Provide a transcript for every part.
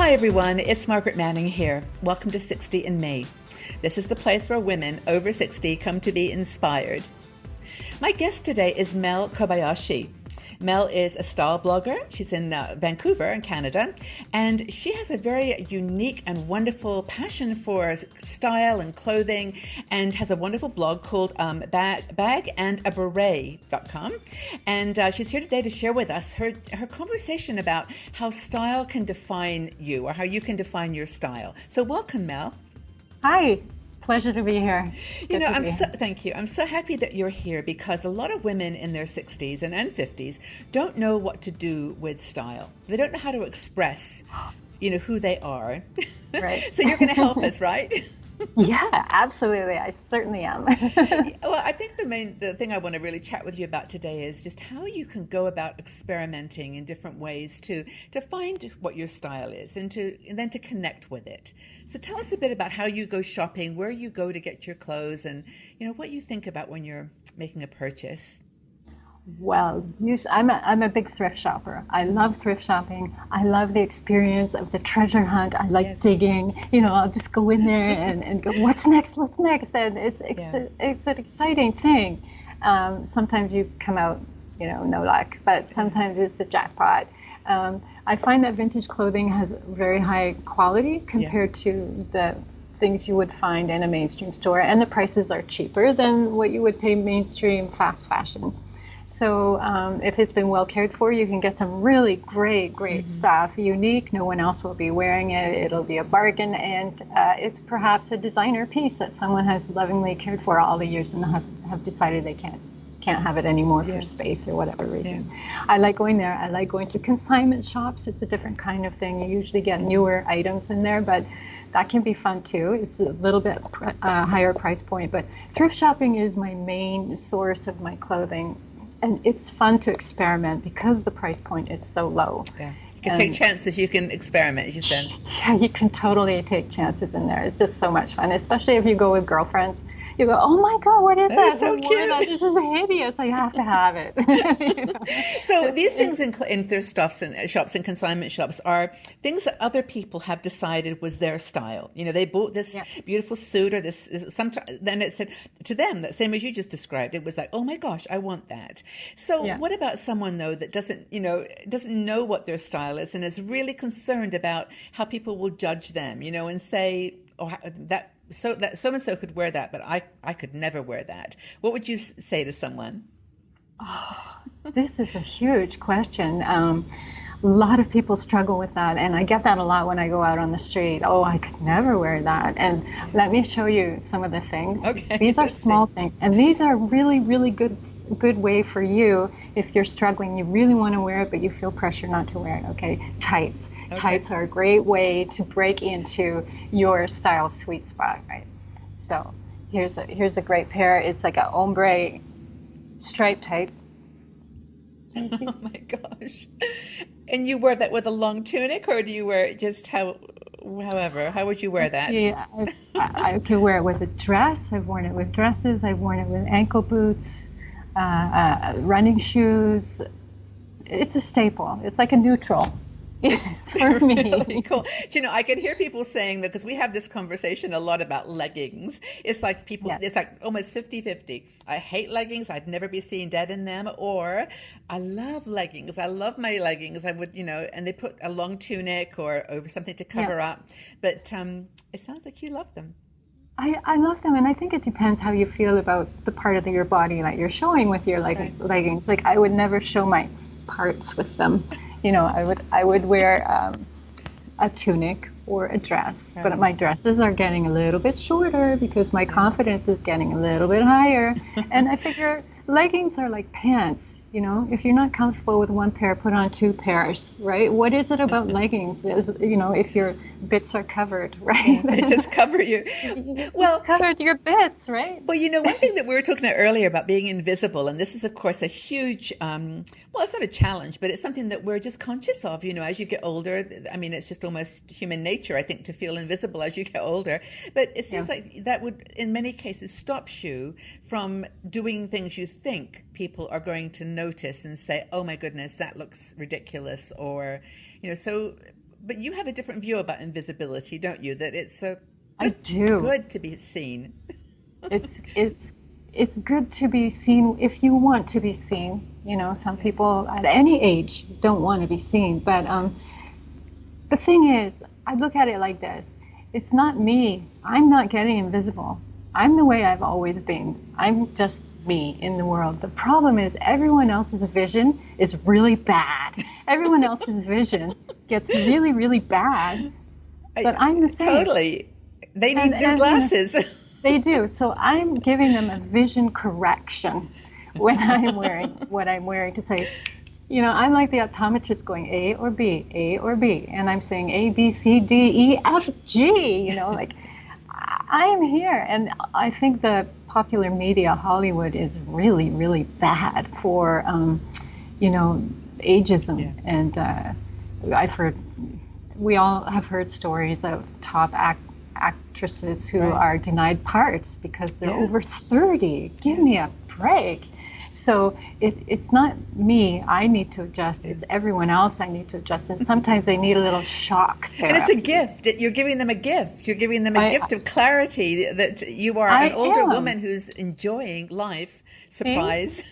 Hi everyone, it's Margaret Manning here. Welcome to 60 in May. This is the place where women over 60 come to be inspired. My guest today is Mel Kobayashi. Mel is a style blogger. She's in Vancouver in Canada, and she has a very unique and wonderful passion for style and clothing, and has a wonderful blog called bagandaberet.com. And she's here today to share with us her conversation about how style can define you, or how you can define your style. So welcome, Mel. Hi. Pleasure to be here. Thank you. I'm so happy that you're here, because a lot of women in their 60s and 50s don't know what to do with style. They don't know how to express, who they are. Right. So you're going to help us, right? Yeah, absolutely. I certainly am. Well, I think the thing I want to really chat with you about today is just how you can go about experimenting in different ways to find what your style is and then to connect with it. So tell us a bit about how you go shopping, where you go to get your clothes, and what you think about when you're making a purchase. Well, I'm a big thrift shopper. I love thrift shopping. I love the experience of the treasure hunt. I like digging. I'll just go in there and go, what's next? And it's an exciting thing. Sometimes you come out, no luck, but sometimes it's a jackpot. I find that vintage clothing has very high quality compared to the things you would find in a mainstream store, and the prices are cheaper than what you would pay mainstream fast fashion. So if it's been well cared for, you can get some really great stuff, unique. No one else will be wearing it. It'll be a bargain, and it's perhaps a designer piece that someone has lovingly cared for all the years and have decided they can't have it anymore for space or whatever reason. Yeah. I like going there. I like going to consignment shops. It's a different kind of thing. You usually get newer items in there, but that can be fun too. It's a little bit higher price point, but thrift shopping is my main source of my clothing. And it's fun to experiment because the price point is so low. Yeah. You can take chances, you can experiment, you said. Yeah, you can totally take chances in there. It's just so much fun, especially if you go with girlfriends. You go, oh my God, what is that? So cute. This is hideous. I have to have it. So these things in thrift shops and consignment shops are things that other people have decided was their style. They bought this beautiful suit or this. Then it said to them, that same as you just described, it was like, oh my gosh, I want that. So what about someone though that doesn't know what their style is and is really concerned about how people will judge them, and say, oh, that so-and-so could wear that, but I could never wear that. What would you say to someone? Oh, this is a huge question. A lot of people struggle with that, and I get that a lot when I go out on the street. Oh, I could never wear that. And let me show you some of the things. Okay. These are small things, and these are really, really good way for you if you're struggling. You really want to wear it, but you feel pressure not to wear it. Okay, tights. Okay. Tights are a great way to break into your style sweet spot, right? So here's a great pair. It's like a ombre striped tight. Can you see? Oh my gosh. And you wear that with a long tunic, or do you wear it just however? How would you wear that? Yeah, I can wear it with a dress. I've worn it with dresses. I've worn it with ankle boots, running shoes. It's a staple. It's like a neutral for me. Really cool. I can hear people saying that, because we have this conversation a lot about leggings. It's like it's like almost 50-50. I hate leggings. I'd never be seen dead in them. Or I love leggings. I love my leggings. I would, and they put a long tunic or over something to cover up. But it sounds like you love them. I love them, and I think it depends how you feel about the part of your body that you're showing with your leggings. Like, I would never show my parts with them. I would wear a tunic or a dress, but my dresses are getting a little bit shorter because my confidence is getting a little bit higher. And I figure leggings are like pants. If you're not comfortable with one pair, put on two pairs, right? What is it about leggings? If your bits are covered, right? They just cover you. Covered your bits, right? Well, one thing that we were talking about earlier about being invisible, and this is, of course, a huge, it's not a challenge, but it's something that we're just conscious of, as you get older. I mean, it's just almost human nature, I think, to feel invisible as you get older. But it seems like that would, in many cases, stops you from doing things you think people are going to notice and say, oh my goodness, that looks ridiculous. Or, so but you have a different view about invisibility, don't you? That it's so I do. good to be seen. It's good to be seen if you want to be seen. You know, some people at any age don't want to be seen. But the thing is, I look at it like this. It's not me. I'm not getting invisible. I'm the way I've always been. I'm just me in the world. The problem is everyone else's vision is really bad. Everyone else's vision gets really, really bad. But I'm the same. Totally. They need new glasses. They do. So I'm giving them a vision correction when I'm wearing what I'm wearing to say, you know, I'm like the optometrist going A or B, A or B. And I'm saying A, B, C, D, E, F, G, you know, like I am here. And I think the popular media, Hollywood, is really, really bad for, you know, ageism. Yeah. And we all have heard stories of top actresses who are denied parts because they're over 30. Give me a break. So it's not me I need to adjust, it's everyone else I need to adjust. And sometimes they need a little shock therapy. And it's a gift. You're giving them a gift. You're giving them a gift of clarity that you are an older woman who's enjoying life. Surprise.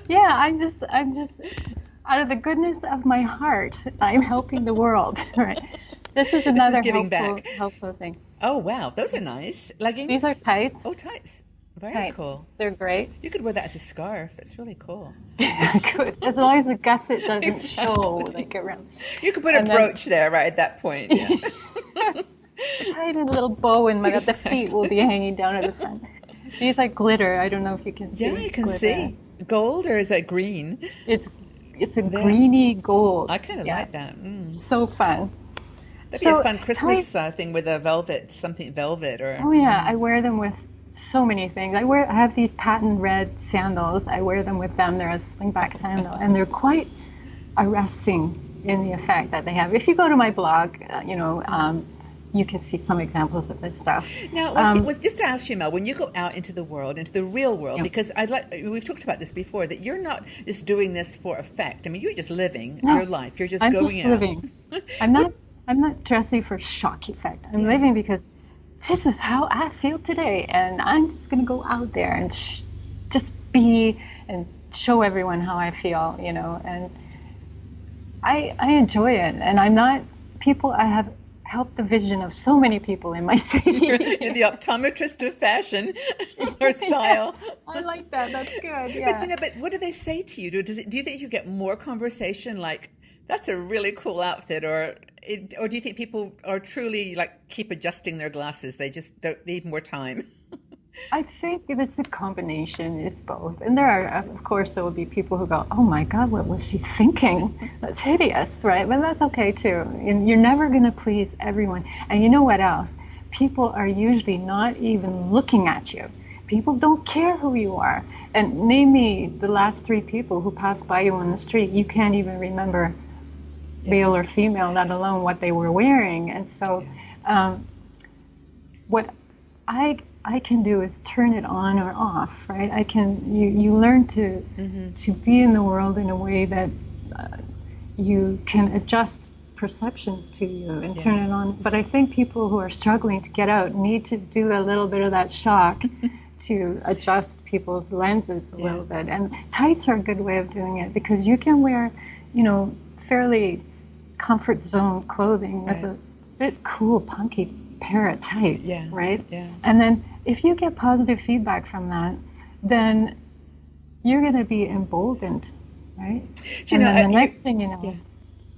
Yeah, I'm just out of the goodness of my heart, I'm helping the world. Right. This is another helpful thing. Oh, wow. Those are nice. Leggings? These are tights. Oh, tights. Very tights. Cool. They're great. You could wear that as a scarf. It's really cool. Good. As long as the gusset doesn't show like around. You could put a brooch there right at that point. Yeah. Tie it in a little bow and the feet will be hanging down at the front. These are glitter. I don't know if you can see. Yeah, you can glitter. see. Gold, or is that green? It's a greeny gold. I kind of like that. So fun. That'd be a fun Christmas thing with a something velvet or. Oh yeah, I wear them with so many things. I have these patent red sandals. I wear them with them. They're a slingback sandal, and they're quite arresting in the effect that they have. If you go to my blog, you can see some examples of this stuff. Now, was just to ask you, Mel, when you go out into the world, into the real world, because we've talked about this before, that you're not just doing this for effect. I mean, you're just living your life. You're just I'm going just out. Living. I'm not dressing for shock effect. I'm living because this is how I feel today, and I'm just going to go out there and just be and show everyone how I feel, you know. And I enjoy it, and I'm not people. I have helped the vision of so many people in my city. You're the optometrist of fashion or style. Yeah, I like that. That's good. Yeah. But what do they say to you? Do you think you get more conversation like, that's a really cool outfit, or do you think people are truly like keep adjusting their glasses? They just don't need more time. I think it's a combination. It's both. And there are, of course, there will be people who go, oh my God, what was she thinking? That's hideous, right? But that's okay too. And you're never going to please everyone. And you know what else? People are usually not even looking at you. People don't care who you are. And name me the last 3 people who passed by you on the street. You can't even remember male or female, let alone what they were wearing. And so what I can do is turn it on or off, right? I can. You learn to be in the world in a way that you can adjust perceptions to you and turn it on. But I think people who are struggling to get out need to do a little bit of that shock to adjust people's lenses a little bit. And tights are a good way of doing it because you can wear, fairly comfort zone clothing with a bit cool, punky pair of tights, right? Yeah. And then if you get positive feedback from that, then you're going to be emboldened, right? Then the next thing you know,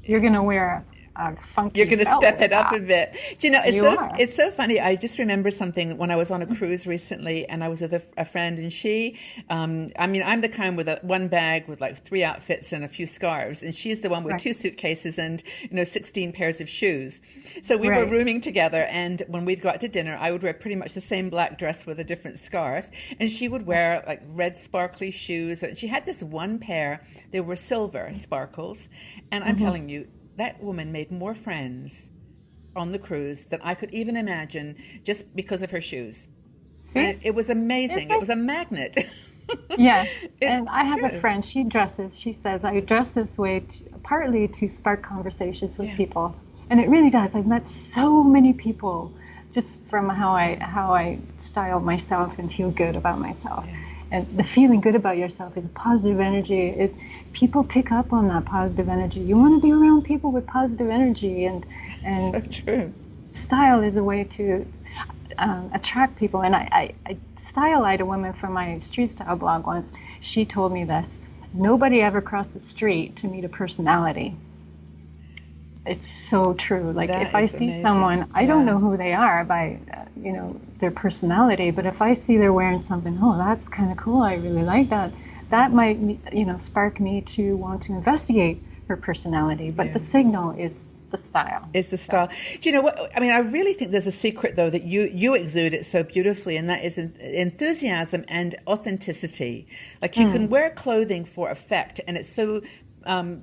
you're going to wear a funky You're going to belt step it up top. a bit. It's so funny. I just remember something when I was on a cruise recently, and I was with a friend, and she, I'm the kind with one bag with like 3 outfits and a few scarves, and she's the one with 2 suitcases and 16 pairs of shoes. So we were rooming together, and when we'd go out to dinner, I would wear pretty much the same black dress with a different scarf, and she would wear like red sparkly shoes. And she had this one pair; they were silver sparkles, and I'm telling you, that woman made more friends on the cruise than I could even imagine just because of her shoes. And it was amazing. It was a magnet. Yes. And I have a friend, she says, I dress this way partly to spark conversations with people. And it really does. I've met so many people just from how I style myself and feel good about myself. Yeah. And the feeling good about yourself is positive energy. People pick up on that positive energy. You want to be around people with positive energy, and So true. style is a way to attract people. And I style-eyed a woman from my street style blog once. She told me this: nobody ever crossed the street to meet a personality. It's so true. Like, That if I is see amazing. someone, I don't Yeah. know who they are by, their personality, but if I see they're wearing something, oh, that's kind of cool, I really like that, that might, spark me to want to investigate her personality. But Yeah. the signal is the style. Is the style. Do you know what? I mean, I really think there's a secret, though, that you exude it so beautifully, and that is enthusiasm and authenticity. Like, you can wear clothing for effect, and it's so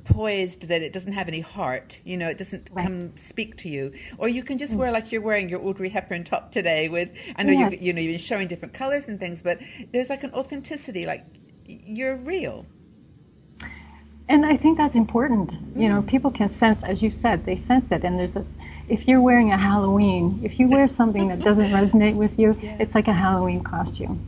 poised that it doesn't have any heart. It doesn't Right. come speak to you. Or you can just wear, like you're wearing your Audrey Hepburn top today with, I know Yes. you've been showing different colors and things, but there's like an authenticity, like you're real. And I think that's important. People can sense, as you said, they sense it. And if you're wearing a Halloween, if you wear something that doesn't resonate with you, Yeah. it's like a Halloween costume.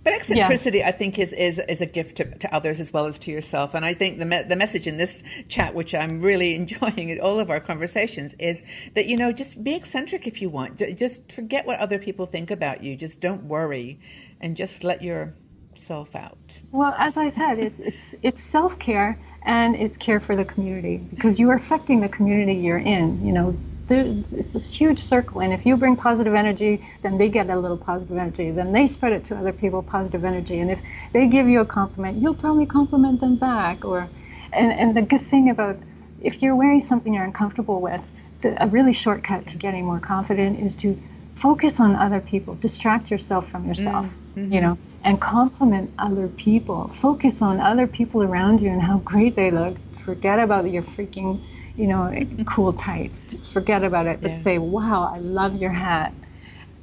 But eccentricity, I think, is a gift to others as well as to yourself. And I think the message in this chat, which I'm really enjoying in all of our conversations, is that, just be eccentric if you want. Just forget what other people think about you. Just don't worry, and just let yourself out. Well, as I said, it's self-care, and it's care for the community, because you are affecting the community you're in. It's this huge circle, and if you bring positive energy, then they get a little positive energy, then they spread it to other people, positive energy, and if they give you a compliment, you'll probably compliment them back. And the good thing about, if you're wearing something you're uncomfortable with, a really shortcut to getting more confident is to focus on other people, distract yourself from yourself, and compliment other people. Focus on other people around you and how great they look. Forget about your freaking cool tights. Just forget about it, but say, wow, I love your hat.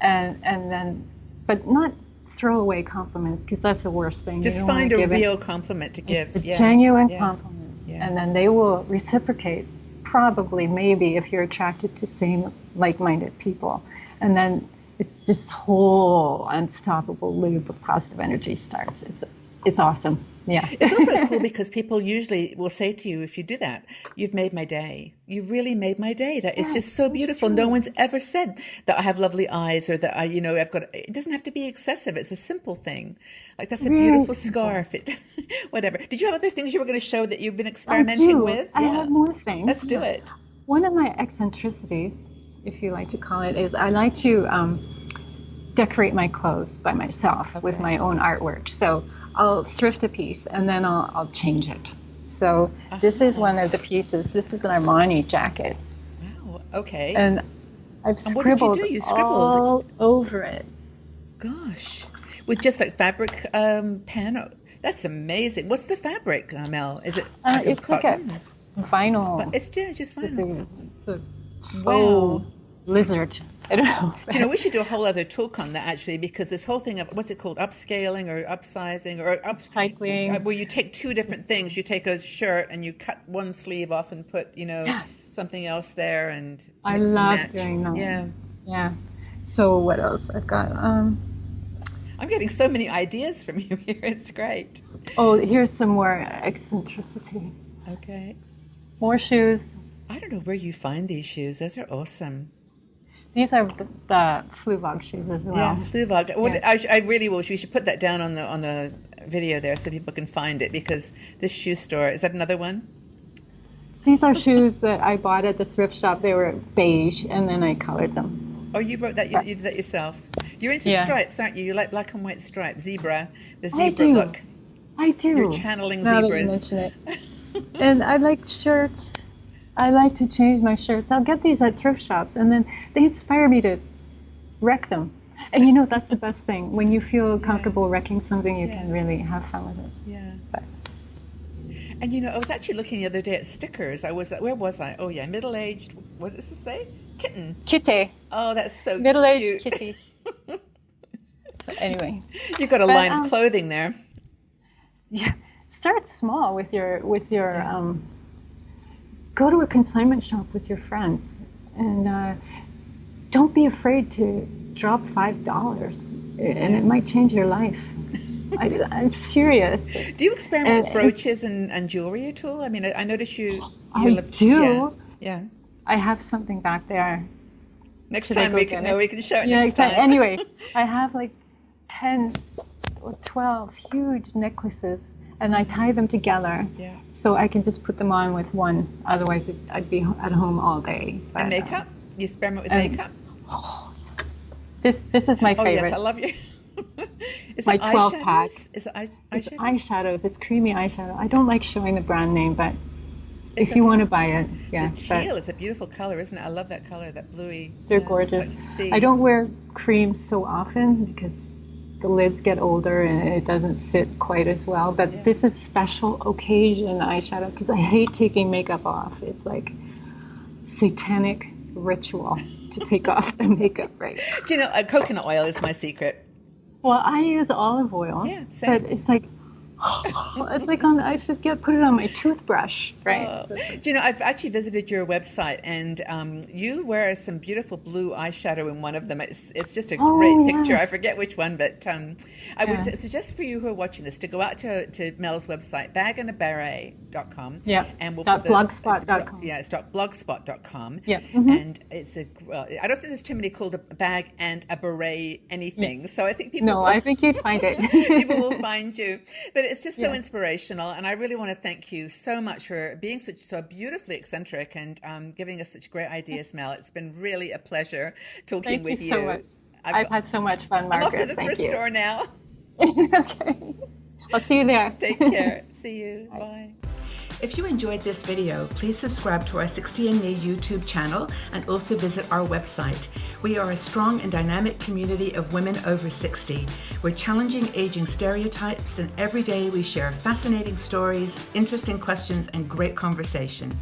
And then, but not throw away compliments, because that's the worst thing. Just find a real compliment to give. A genuine compliment. Yeah. And then they will reciprocate, probably, maybe, if you're attracted to same like-minded people. And then this whole unstoppable loop of positive energy starts. It's awesome. Yeah. It's also cool because people usually will say to you, if you do that, you've made my day. You really made my day. That is just so beautiful. No one's ever said that I have lovely eyes, or that I've got, it doesn't have to be excessive. It's a simple thing. Like, that's a Really beautiful simple. scarf. Whatever. Did you have other things you were going to show that you've been experimenting with? I have more things. Let's do it. One of my eccentricities, if you like to call it, is I like to decorate my clothes by myself with my own artwork. So I'll thrift a piece and then I'll change it. So this is one of the pieces. This is an Armani jacket. Wow. Okay. And I've And what did you scribbled do? You scribbled all over it. Gosh. With just like fabric pen. That's amazing. What's the fabric, Mel? Is it It's like a vinyl. But it's just vinyl. It's a Wow. lizard. I don't know. Do you know, we should do a whole other talk on that, actually, because this whole thing of, what's it called, upscaling or upsizing or Upcycling. where you take two different things. You take a shirt and you cut one sleeve off and put, something else there, and I mix and love match. doing that. Yeah. Yeah. So what else? I've got, I'm getting so many ideas from you here. It's great. oh, here's some more eccentricity. Okay. More shoes. I don't know where you find these shoes. Those are awesome. These are the Fluvog shoes as well. Yeah, Fluvog. Yeah. I really will. We should put that down on the video there so people can find it, because this shoe store, is that another one? These are shoes that I bought at the thrift shop. They were beige, and then I colored them. Oh, you wrote that. You did that yourself. You're into stripes, aren't you? You like black and white stripes, zebra, the zebra I do. look. I do. You're channeling now zebras. That you mention it. And I like shirts. I like to change my shirts. I'll get these at thrift shops, and then they inspire me to wreck them. And that's the best thing. When you feel comfortable wrecking something, you can really have fun with it. Yeah. But, And I was actually looking the other day at stickers. Where was I? Oh yeah, middle-aged. What does it say? Kitten. kitty. Oh, that's so Middle-aged cute. kitty. So anyway. You've got a line of clothing there. Yeah. Start small with your go to a consignment shop with your friends, and don't be afraid to drop $5, and it might change your life. I'm serious. Do you experiment with brooches and jewelry at all? I mean, I notice you I do. Yeah. I have something back there. Next time we can show it. Yeah, next time. Anyway, I have like 10 or 12 huge necklaces, and I tie them together so I can just put them on with one. Otherwise, I'd be at home all day. But, and makeup? You experiment with makeup? This is my favorite. Oh, yes, I love you. My 12-pack. Is it eyeshadows? It's eyeshadows. It's creamy eyeshadow. I don't like showing the brand name, but if you want to buy it, yeah. The teal is a beautiful color, isn't it? I love that color, that bluey. They're gorgeous. I don't wear cream so often because the lids get older and it doesn't sit quite as well. But this is special occasion eyeshadow because I hate taking makeup off. It's like satanic ritual to take off the makeup, right? Do you know, coconut oil is my secret. Well, I use olive oil, but it's like I should put it on my toothbrush, right? Do you know, I've actually visited your website, and you wear some beautiful blue eyeshadow in one of them. It's just a great picture. I forget which one, but I would suggest for you who are watching this to go out to Mel's website, bagandaberet.com. Yeah. And we'll .blogspot.com. Yeah, it's .blogspot.com. Yeah. And it's I don't think there's too many called a bag and a beret anything. Yeah. So I think people. No, I think you'd find it. People will find you. But it's just so inspirational, and I really want to thank you so much for being so beautifully eccentric and giving us such great ideas, Mel. It's been really a pleasure talking with you. Thank you so much. I've had so much fun, Margaret. I'm off to the thrift store now. Okay. I'll see you there. Take care. See you. Bye. If you enjoyed this video, please subscribe to our 60andMe YouTube channel and also visit our website. We are a strong and dynamic community of women over 60. We're challenging aging stereotypes, and every day we share fascinating stories, interesting questions, and great conversation.